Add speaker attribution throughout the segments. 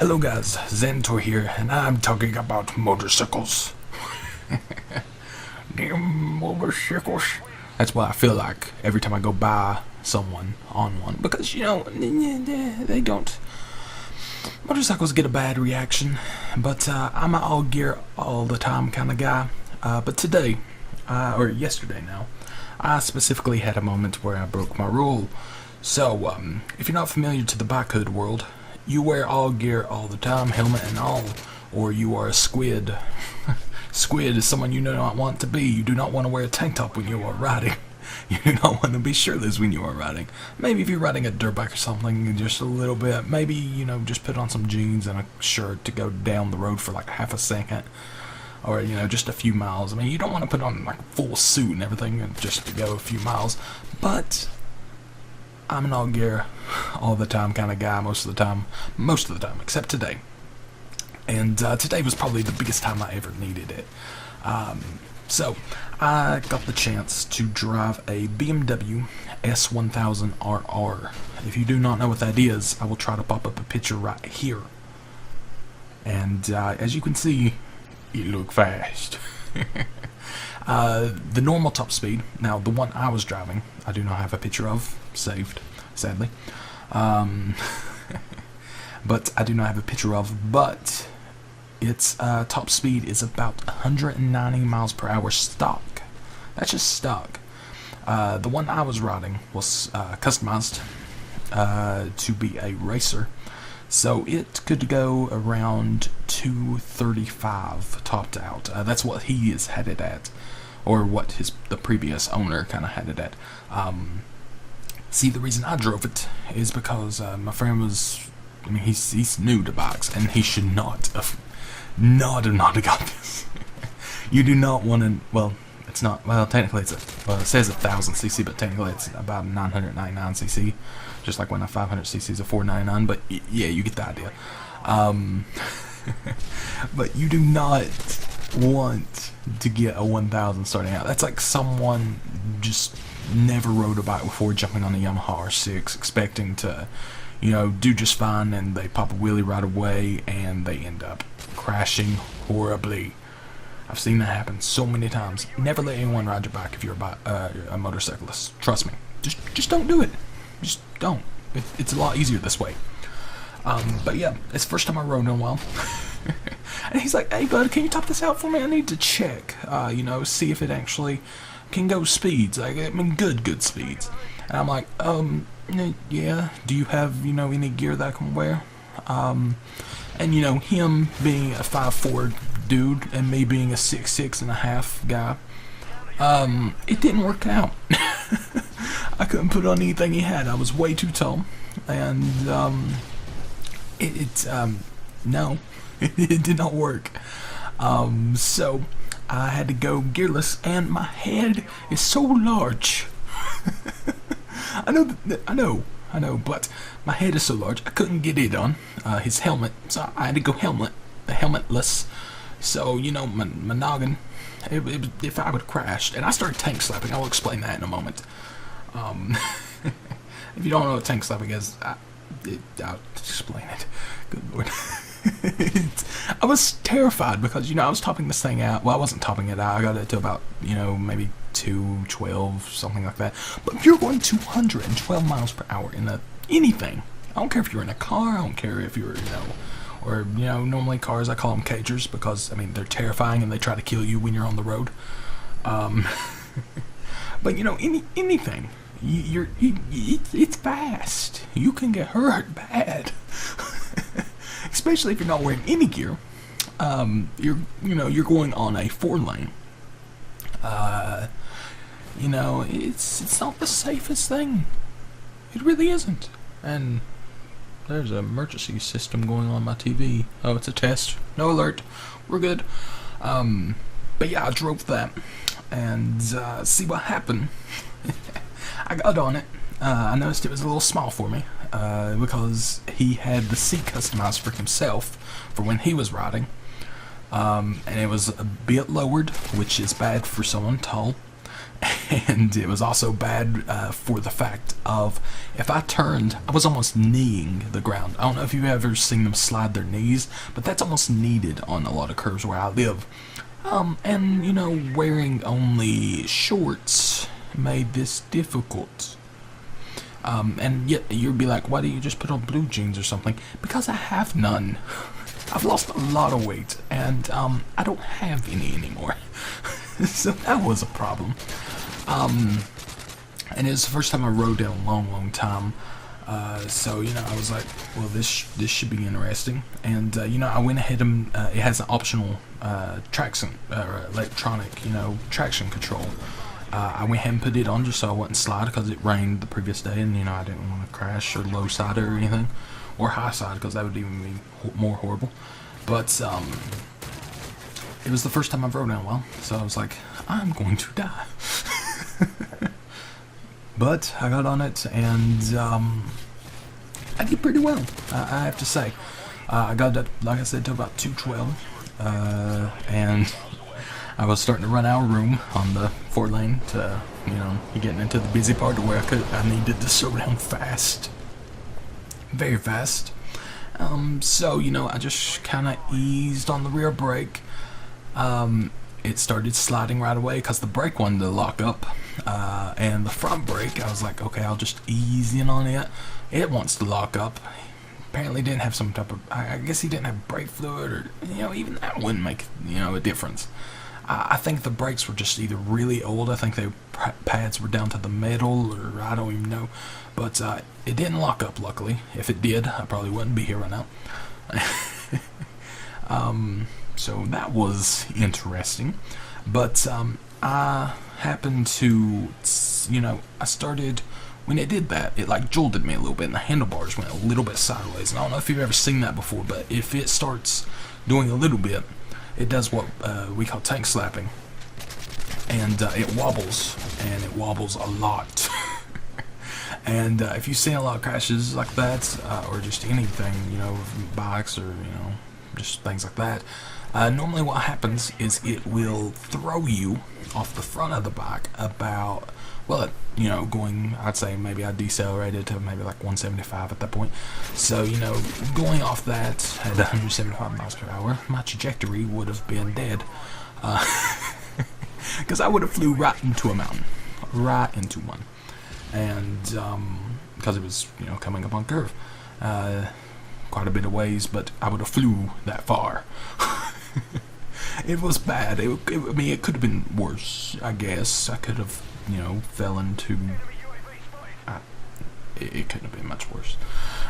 Speaker 1: Hello guys, Zanitor here, and I'm talking about motorcycles. Damn motorcycles. That's what I feel like every time I go by someone on one. Because, they don't... Motorcycles get a bad reaction, but I'm an all gear all the time kind of guy. But today, or yesterday now, I specifically had a moment where I broke my rule. So, if you're not familiar to the bike hood world, you wear all gear all the time, helmet and all, or you are a squid. Squid is someone you do not want to be. You do not want to wear a tank top when you are riding. You do not want to be shirtless when you are riding. Maybe if you're riding a dirt bike or something, just a little bit. Maybe, just put on some jeans and a shirt to go down the road for like half a second. Or, just a few miles. I mean, you don't want to put on like a full suit and everything just to go a few miles. But I'm an all gear all the time kind of guy most of the time, except today. And today was probably the biggest time I ever needed it. So I got the chance to drive a BMW S1000RR. If you do not know what that is, I will try to pop up a picture right here. And as you can see, it look fast. The normal top speed, now the one I was driving, I do not have a picture of, saved, sadly. But I do not have a picture of, but its top speed is about 190 miles per hour stock. That's just stock. The one I was riding was customized to be a racer. So it could go around 235 topped out. That's what he is headed at, or what the previous owner kind of had it at. See, the reason I drove it is because my friend was, he's new to bikes, and he should not have got this. You do not want to. Well, it's not. Well, technically it says 1000cc, but technically it's about 999cc. Just like when a 500cc is a 499, but yeah, you get the idea. But you do not want to get a 1000 starting out. That's like someone just never rode a bike before jumping on a Yamaha R6 expecting to, do just fine, and they pop a wheelie right away and they end up crashing horribly. I've seen that happen so many times. Never let anyone ride your bike if you're a motorcyclist. Trust me. Just don't do it. Just don't. It's a lot easier this way. But yeah, it's the first time I rode in a while. And he's like, "Hey bud, can you top this out for me? I need to check, see if it actually can go speeds. Good speeds." And I'm like, yeah, do you have, any gear that I can wear? And him being a 5'4" dude and me being a 6'6.5" guy, it didn't work out. I couldn't put on anything he had. I was way too tall, and no, it did not work. So I had to go gearless, and my head is so large. I know, but my head is so large, I couldn't get it on his helmet, so I had to go helmetless. So, my noggin, if I would have crashed, and I started tank slapping. I'll explain that in a moment. If you don't know what tank slapping is, I'll explain it. Good lord. I was terrified because, I was topping this thing out. Well, I wasn't topping it out. I got it to about, maybe 212, something like that. But if you're going 212 miles per hour in anything, I don't care if you're in a car, I don't care if you're, or, normally cars, I call them cagers because, they're terrifying and they try to kill you when you're on the road. But, anything, it's fast. You can get hurt bad. Especially if you're not wearing any gear. You're going on a 4-lane. It's not the safest thing. It really isn't. And there's an emergency system going on my TV. Oh, it's a test. No alert. We're good. But yeah, I drove that. And see what happened. I got on it. I noticed it was a little small for me. Because he had the seat customized for himself for when he was riding. And it was a bit lowered, which is bad for someone tall. And it was also bad for the fact of if I turned, I was almost kneeing the ground. I don't know if you've ever seen them slide their knees, but that's almost needed on a lot of curves where I live. And you know, wearing only shorts made this difficult. And yet you'd be like, why do you just put on blue jeans or something? Because I have none. I've lost a lot of weight, and I don't have any anymore. So that was a problem. And it was the first time I rode in a long time. So, you know, I was like, well, this should be interesting. And, you know, I went ahead and, it has an optional, traction, electronic, you know, traction control. I went ahead and put it on just so I wouldn't slide because it rained the previous day and, you know, I didn't want to crash or low side or anything. Or high side because that would even be more horrible. But, it was the first time I've rode in a while. So I was like, I'm going to die. But I got on it and I did pretty well, I have to say. I got up, like I said, to about 212, and I was starting to run out of room on the 4-lane to, you know, getting into the busy part to where I needed to slow down fast, very fast. So, you know, I just kind of eased on the rear brake. It started sliding right away because the brake wanted to lock up, and the front brake, I was like, okay, I'll just ease in on it. It wants to lock up. Apparently didn't have some type of, I guess he didn't have brake fluid, or, you know, even that wouldn't make, you know, a difference. I think the brakes were just either really old, I think the pads were down to the metal, or I don't even know, but it didn't lock up, luckily. If it did, I probably wouldn't be here right now. So that was interesting, but I happened to, you know, I started, when it did that, it like jolted me a little bit, and the handlebars went a little bit sideways, and I don't know if you've ever seen that before, but if it starts doing a little bit, it does what we call tank slapping, and it wobbles a lot. And if you've seen a lot of crashes like that, or just anything, you know, bikes or, you know, just things like that, normally what happens is it will throw you off the front of the bike about, well, you know, going, I'd say maybe I decelerated to maybe like 175 at that point. So, you know, going off that at 175 miles per hour, my trajectory would have been dead. Because I would have flew right into a mountain. Right into one. And, because it was, you know, coming up on curve. Quite a bit of ways, but I would have flew that far. It was bad. I mean, it could have been worse, I guess. I could have, you know, fell into... it couldn't have been much worse.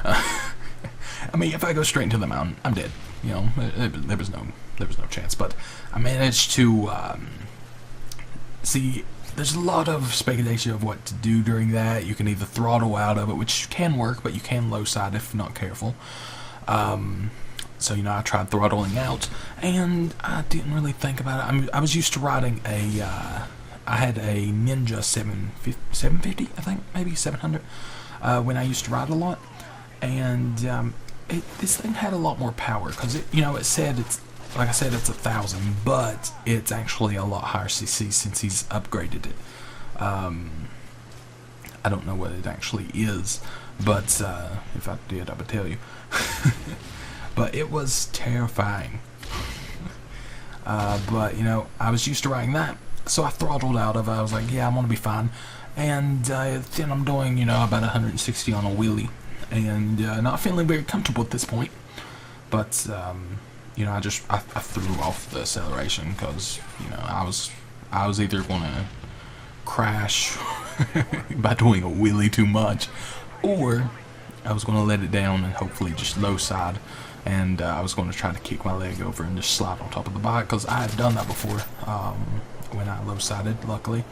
Speaker 1: I mean, if I go straight into the mountain, I'm dead. You know, there was no chance. But I managed to see. There's a lot of speculation of what to do during that. You can either throttle out of it, which can work, but you can low side if not careful. So, you know, I tried throttling out, and I didn't really think about it. I mean, I was used to riding I had a Ninja 750, I think, maybe 700, when I used to ride a lot. And this thing had a lot more power, because, you know, it said it's, like I said, it's 1,000, but it's actually a lot higher CC since he's upgraded it. I don't know what it actually is, but if I did, I would tell you. But it was terrifying. But, you know, I was used to riding that, so I throttled out of it. I was like, yeah, I'm going to be fine. And then I'm doing, you know, about 160 on a wheelie, and not feeling very comfortable at this point. But, you know, I threw off the acceleration because, you know, I was either going to crash by doing a wheelie too much, or I was going to let it down and hopefully just low side, and I was going to try to kick my leg over and just slide on top of the bike, because I had done that before when I low sided. Luckily,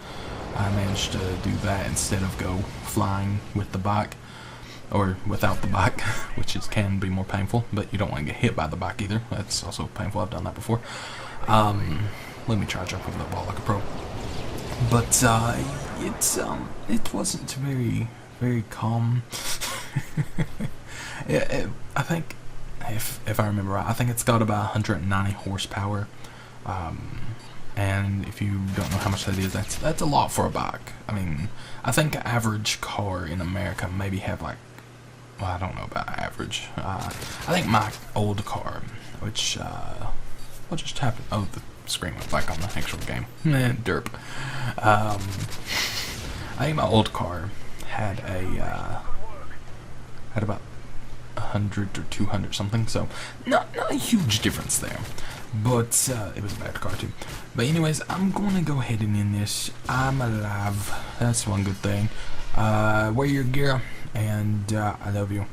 Speaker 1: I managed to do that instead of go flying with the bike, or without the bike, which can be more painful, but you don't want to get hit by the bike either. That's also painful. I've done that before. Let me try to jump over the ball like a pro. But it wasn't very calm. I think, if I remember right, I think it's got about 190 horsepower. And if you don't know how much that is, that's a lot for a bike. I mean, I think an average car in America maybe have like, well, I don't know about average. I think my old car, which what just happened? Oh, the screen went back on the actual game. Derp. I think my old car had about 100 or 200 something, so not a huge difference there. But it was a bad car too. But anyways, I'm gonna go ahead and end this. I'm alive. That's one good thing. Wear your gear, and I love you.